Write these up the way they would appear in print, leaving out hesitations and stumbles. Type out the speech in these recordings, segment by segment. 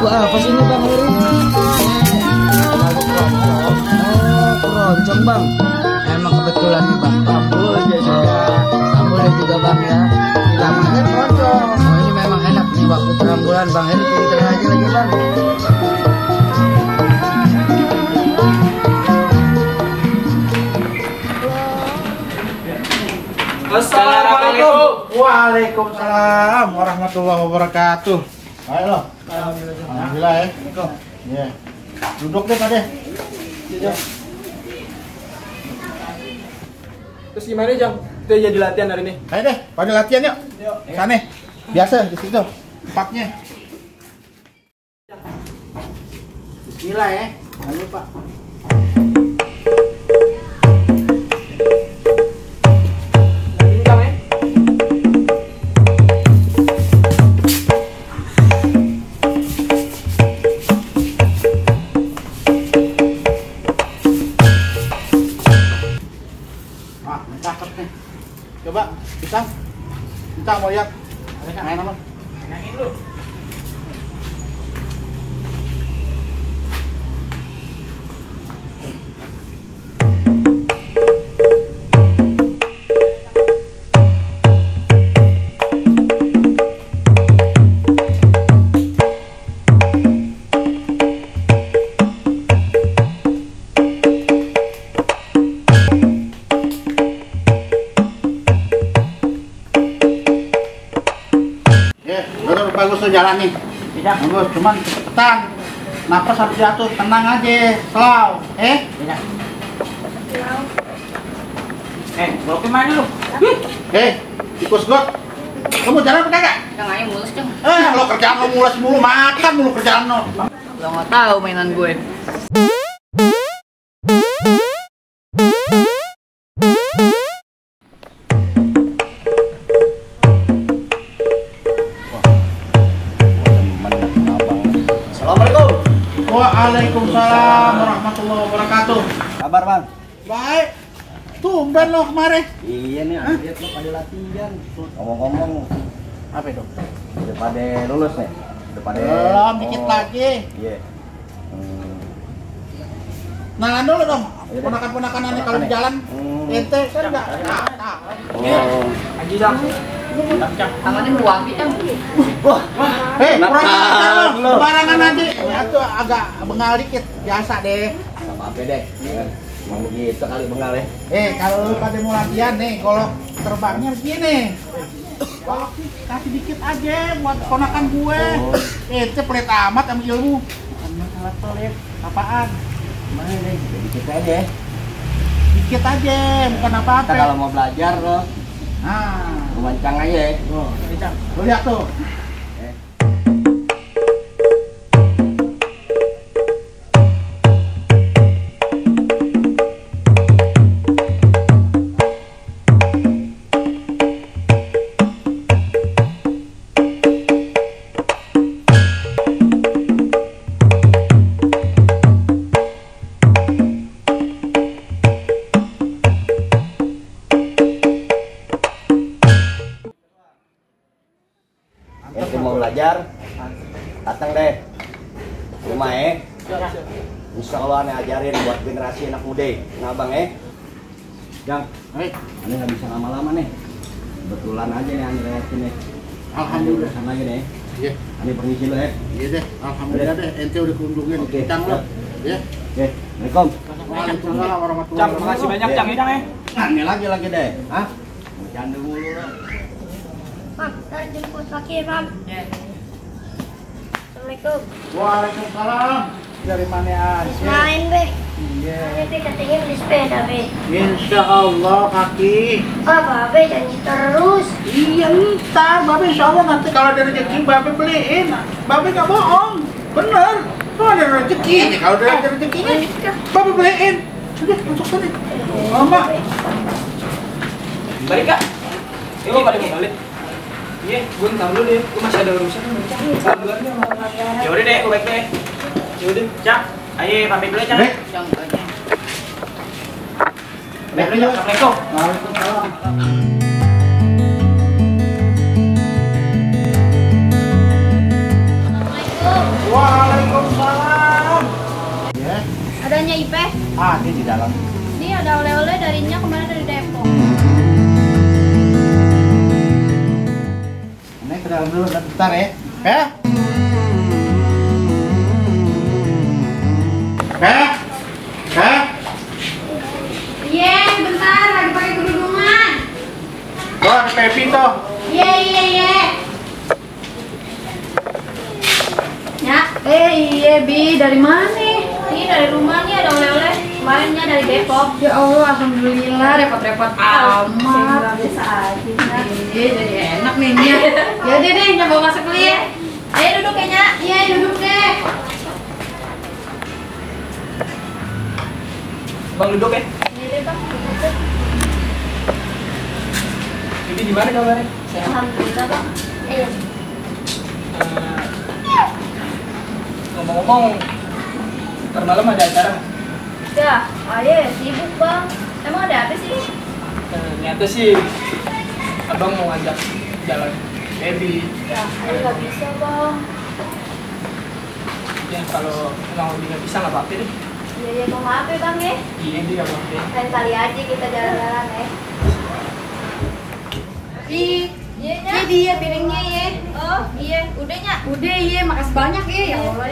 apa sih ini Bang Heri? Oh, keroncong Bang. Emang kebetulan nih Bang. Sambulnya juga Bang ya. Namanya keroncong. Oh, ini memang enak nih waktu terang bulan Bang Heri pinter aja lagi Bang. Assalamualaikum. Waalaikumsalam warahmatullahi wabarakatuh. Ayo lo. Alhamdulillah ya. Iya. Duduk deh Pak deh. Terus gimana Jang? Kita jadi latihan hari ini. Ayo deh, pada latihan yuk. Sana. Biasa di situ tempatnya. Bismillah ya. Jangan lupa. Cakep nih. Coba, pisang. Kita mau lihat. Main apa? Mainin lu. Bener bagus tuh jalan nih. Bagus, cuman cepetan. Napas harus diatur, tenang aja, slow. Bawa ke mana lu? Tikus got. Kamu jalan apa kagak? Yang aja mulus Jang. Lo kerjaan lo mulus mulu, makan mulu kerjaan lo. Lo nggak tahu mainan gue. Assalamualaikum. Waalaikumsalam warahmatullahi wabarakatuh. Kabar Bang? Baik. Tumben lo kemarin. Iya nih, lihat lo pada latihan. Ngomong-ngomong, Apa itu? udah pada lulus nih? Udah pada Belum, dikit lagi. Iya. Nalan dulu dong. Ponakan-ponakan aneh kalau di jalan. Ente kan enggak. Haji Jang. Tangannya buang Jang. Kurang ajar lo. Barangan aja. Ya tuh agak bengal dikit. Biasa deh. Apa deh? Emang begitu kali bengal ya. Kalau lu pada mau latihan nih, golok terbangnya begini. Golok sih kasih dikit aja buat ponakan gue. Ente pelit amat sama ilmu. Salah pelit. Apaan? Mana deh? Dikit aja. Dikit aja, bukan apa-apa. Kita kalau mau belajar lo, mancang aja ya. Lu lihat tuh. Ente mau belajar, datang deh rumah Insya Allah aneh ajarin buat generasi anak muda. Nah Bang Jang, aneh nggak bisa lama-lama nih. Kebetulan aja nih aneh lewatin nih. Alhamdulillah. Sana lagi nih. Iya. Aneh permisi lo ya. Iya deh, alhamdulillah deh. Ente udah kunjungin. Oke. Cang lo. Ya. Oke, Assalamualaikum. Waalaikumsalam warahmatullahi Cang, wabarakatuh. makasih banyak Cang ya. Aneh lagi deh. Hah? Bercanda mulu lo. Mam, ntar jemput lagi Mam. Assalamualaikum. Waalaikumsalam. Dari mana aja? Main be. Iya. Ini be katanya beli sepeda be. Insya Allah kaki. Babe janji terus. Iya ntar, Babe insya Allah nanti kalau ada rezeki Babe beliin. Babe nggak bohong, bener. Kalau ada rezeki, kalau ada rezekinya Babe beliin. Udah masuk sini. Mama. Balik Kak. Yuk balik. Iya, gue ntar dulu deh. Gue masih ada urusan. Ya udah deh, gue baik deh. Ya udah, Cak. Ayo pamit dulu Cak. Jang aja. Baik dulu, Assalamualaikum. Waalaikumsalam. Wah. Ada di dalam. Ini ada oleh-oleh darinya kemarin dari Depok. Ini ke dalam dulu, bentar ya. Peh. Peh. Peh. Iya, bentar lagi pakai kerudungan. Tuh ada Pepi tuh. Iya. Ya, iya Bi, dari mana nih? Ini dari rumah nih ada oleh-oleh. Kemarinnya dari Depok. Ya Allah, alhamdulillah repot-repot amat. Biasa aja. Iya, jadi enak nih Nya. Ya udah deh, coba masuk dulu ya. Ayo duduk ya Nya. Iya, duduk deh. Bang duduk ya. Iya deh Bang. Ini gimana kabarnya? Alhamdulillah Bang. Iya. Ngomong-ngomong, ntar malam ada acara nggak? Ya, ayah sibuk Bang. Emang ada apa sih? Ternyata sih abang mau ngajak jalan baby. Ya, ayah nggak bisa Bang. Ya kalau emang lebih nggak bisa nggak apa-apa deh. Iya, Bang, maaf ya Bang ya. Iya dia nggak apa-apa. Lain kali aja kita jalan-jalan ya. Iya Nya. Ini dia piringnya ya. Oh iya, udah Nya. Udah iya, makasih banyak ya. Ya Allah.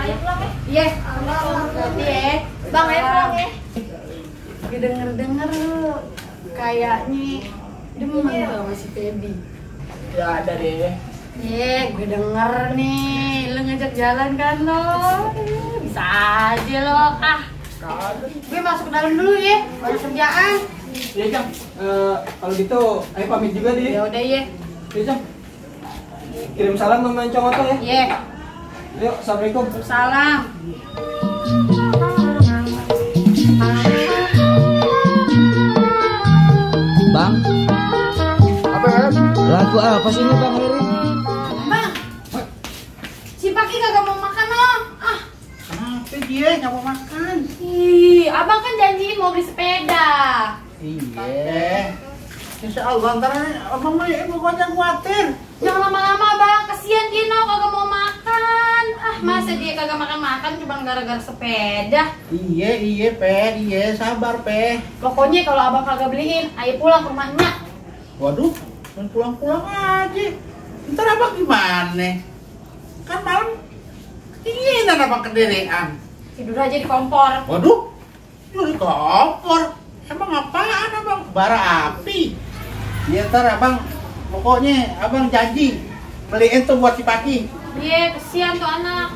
Ayo pulang ya. Iya. Hati ya. Bang, ayo pulang ya. Denger-denger kayaknya demen sama si Feby. Ya ada deh. Iya, gue denger nih, lu ngajak jalan kan lo. Bisa aja lo. Gue masuk ke dalam dulu ya, banyak kerjaan. Iya Jang. Kalau gitu, ayo pamit juga deh. Ya udah ya. Iya Jang. Kirim salam sama Encong Oto ya. Iya. Yuk, assalamualaikum. Salam. Bang, Apa ya? lagu apa sih ini Bang Riri? Bang, si Paki kagak mau makan lo. Kenapa dia nggak mau makan? Ih, abang kan janjiin mau beli sepeda. Iya. Insya Allah ntar abang mah ya pokoknya khawatir. Jangan lama-lama bang, kasihan dia no kagak mau makan. Masa dia kagak makan-makan cuma gara-gara sepeda. Iya Peh, iya sabar Peh. Pokoknya kalau abang kagak beliin, ayo pulang ke rumahnya. Waduh, main pulang-pulang aja. Ntar abang gimana? Kan malam ketinginan abang kedirian. Tidur aja di kompor. Waduh, lu di kompor. Emang apaan abang? Bara api. Ya ntar abang, pokoknya abang janji beliin tuh buat si Paki. Iya, kasihan tuh anak.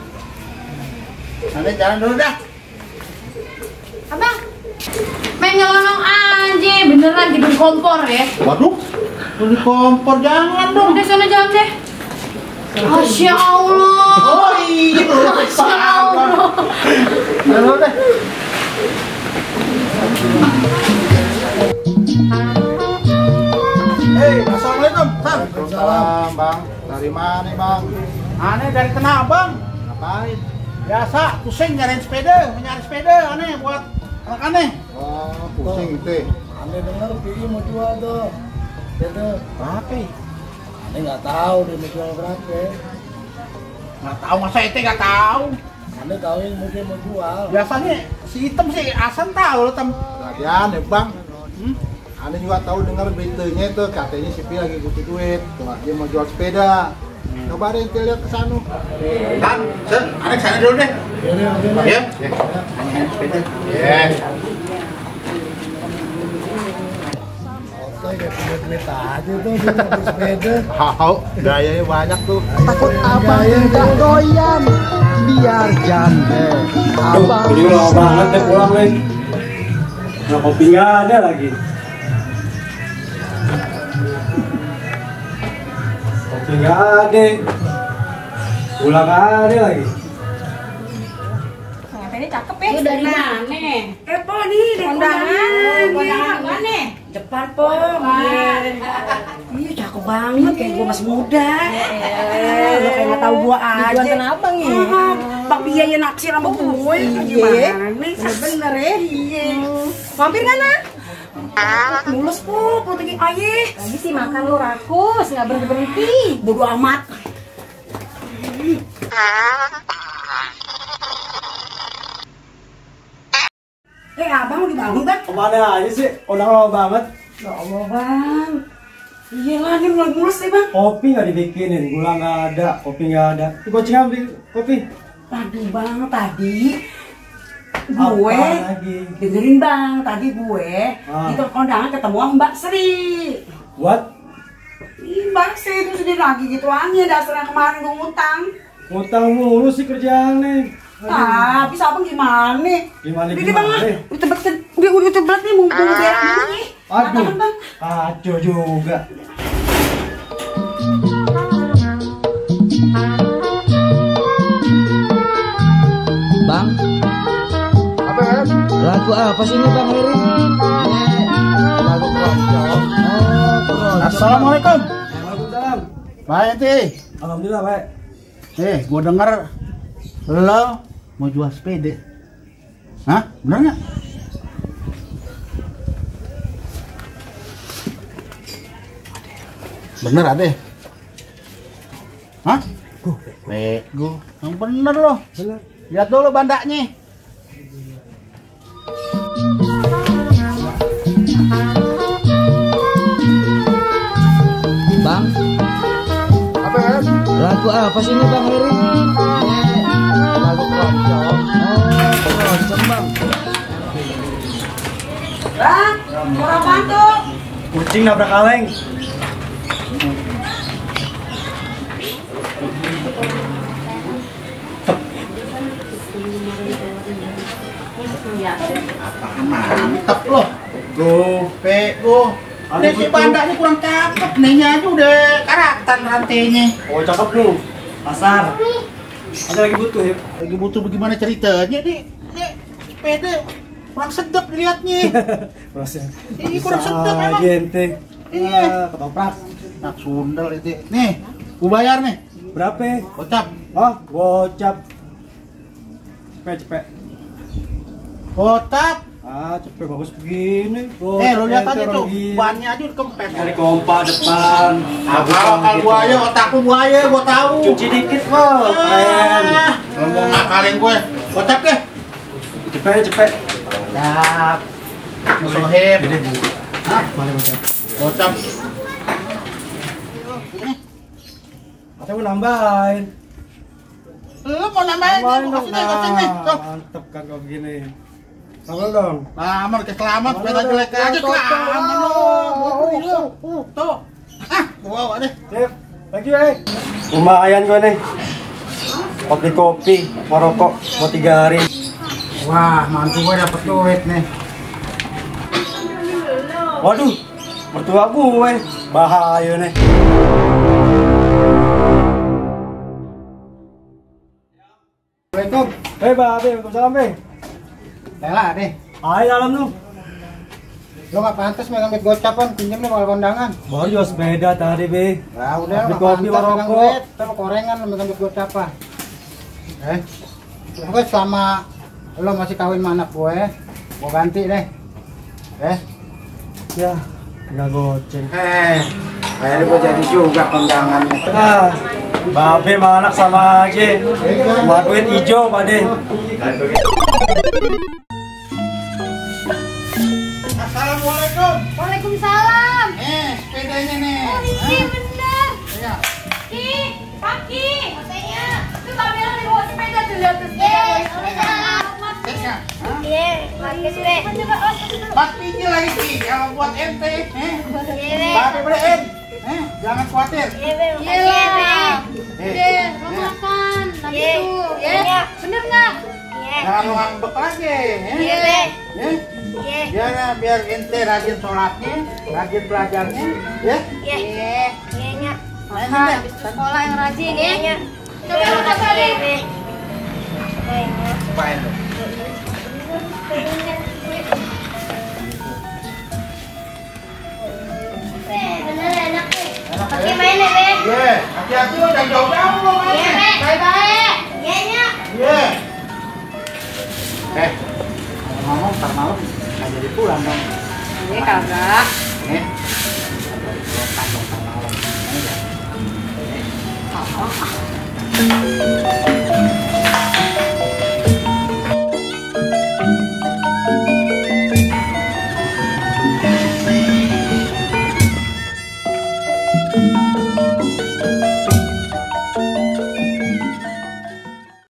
Nanti jalan dulu dah. Abang, main nyelonong aja, beneran tidur di kompor ya. Waduh, lu di kompor jangan dong. Udah sana jalan deh. Masya Allah. Oh iya, Masya Allah. Dulu deh. Hei, assalamualaikum. Waalaikumsalam, Bang. Dari mana, Bang? Aneh dari Tanah Abang. Ngapain? Biasa pusing nyariin sepeda, mencari sepeda aneh buat anak aneh. Oh, pusing itu. Aneh dengar Pi'i mau jual tuh. Beda. Berapa? Aneh nggak tahu dia mau jual berapa. Nggak tahu, masa ente nggak tahu. Aneh tahu yang mau dia mau jual. Biasanya si hitam sih Asan tahu lo tem. Lagian ya, Bang. Aneh juga tahu dengar beritanya itu katanya si Pi lagi butuh duit. Tuh, dia mau jual sepeda. Coba deh ente lihat ke sana. Kan, aneh sana dulu deh. Ya. Aneh sepeda. Ya. Oke, kayak punya duit aja tuh dia mau beli sepeda. Tahu, gayanya banyak tuh. Takut abang tidak doyan. Biar jande. Abang. Ini lama banget deh pulang, Len. Nah, kopi nggak ada lagi. Kopi nggak ada. Pulang nggak ada lagi. Ternyata ini cakep ya. Lu dari mana? Po nih, dari kondangan. Kondangan mana? Depan po. Iya cakep banget kayak gua masih muda. Lu kayak nggak tahu gua aja. Dijual ke abang ya? Bang biaya naksir sama gue. Gimana nih? Bener ya? Iya. Mampir kan ah? Mulus po, potongin ayah. Lagi sih makan lu rakus, nggak berhenti. Bodoh amat. Abang udah bangun, Bang? Kemana aja sih? Udah lama banget. Ya Allah, Bang. Iya lah, ini mulus nih, Bang. Kopi nggak dibikinin, gula nggak ada, kopi nggak ada. Di kucing ambil kopi. Aduh, Bang, tadi gue dengerin, Bang. Tadi gue di kondangan ketemu sama Mbak Sri. What? Ih, Mbak Sri itu sedih lagi gitu aja. Dasarnya kemarin gue ngutang. Ngutang mulu sih kerjaan nih. Ah, bisa abang gimana? Gimana? Udah tebelat nih, mumpung berak dulu nih. Aduh, Bang. kacau juga. Bang, Apa ya? lagu apa sih ini Bang Heri? Lagu keroncong. Oh, keroncong. Assalamualaikum. Waalaikumsalam. Baik, Ti. Alhamdulillah, baik. Gue denger lo mau jual sepeda. Hah? Bener nggak? Bener Ade? Hah? Bego. Yang bener loh. Bener. Lihat dulu bandaknya. Bang, Apa ya? lagu apa sih ini Bang Heri? Lagu keroncong. Oh, keroncong Bang. Bang, kurang bantu. Kucing nabrak kaleng. Mantep loh. Bego. Ini si bandaknya kurang cakep. Nihnya aja udah karakter rantainya. Oh, cakep lu. Pasar. Ada lagi butuh ya? Lagi butuh bagaimana ceritanya nih? Sepeda kurang sedap dilihatnya. Proses. Ini kurang sedap emang. Gente. Iya. Ketoprak. Nak sundel itu. Nih, gua bayar nih. Berapa? Gocap. Oh, gocap. Cepet. Gocap. Ah, cepet bagus begini. Lo lihat aja tuh, bannya aja udah kempes. Dari kompak depan. Akal buaya, otakku buaya, gua tahu. Cuci dikit, Bang. Keren. Ngomong ngakalin gue. Gocap deh. Cepet. Gocap. Sohib. Gede, Bu. Hah? Mana gocap? Gocap. Saya mau nambahin. Lu mau nambahin Nambahin nih, dong. kasih nih. Tuh. Mantep kan kalau begini. Selamat dong. Selamat, selamat, sepeda jelek aja selamat lu. Tuh. Ah, gua bawa deh. Sip. Thank you, lumayan gue nih. Kopi, mau rokok, mau 3 hari. Wah, mantu gue dapet duit nih. Waduh, mertua gue. Bahaya nih. Assalamualaikum. Babe, waalaikumsalam, Be. Tela deh. Ayo dalam lu. Lu nggak pantas megang duit gocapan, pinjam nih kalau kondangan. Baru jual sepeda tadi, Be. Nah, udah Beli nggak kopi, pantas megang rokok. duit. Sama korengan lu megang duit gocapan. Gue selama lo masih kawin sama anak gue, gua ganti deh. Ya, nggak goceng. Akhirnya gue jadi juga kondangannya. Ah, Babe sama anak sama aja. Buat duit hijau, Pade. Assalamualaikum. Waalaikumsalam. Sepedanya nih. Oh, ini bener. Iya. Ih, Paki. Katanya. Tuh Mbak Bella nih bawa sepeda tuh lihat tuh. Ceknya. Iya, pakai sepeda. Mas pinjil lagi sih, kalau buat ente. Bapak beliin. Jangan khawatir. Iya lah. Iya, kamu makan. Nanti tuh. Ya, bener nggak? Jangan lu ngambek lagi. Biar ente rajin sholatnya, rajin belajarnya, ya. Maka habis sekolah yang rajin ya. Coba lu kabarin. Apain tuh? Bener enak nih. Enak Pakai ya? main ya, Be. Iya, hati-hati lu jangan jauh-jauh lu mainnya. Bye-bye. Iya, Nya. Iya. Ngomong ntar malam nggak jadi pulang dong. Iya kagak. Nih. Ntar malam.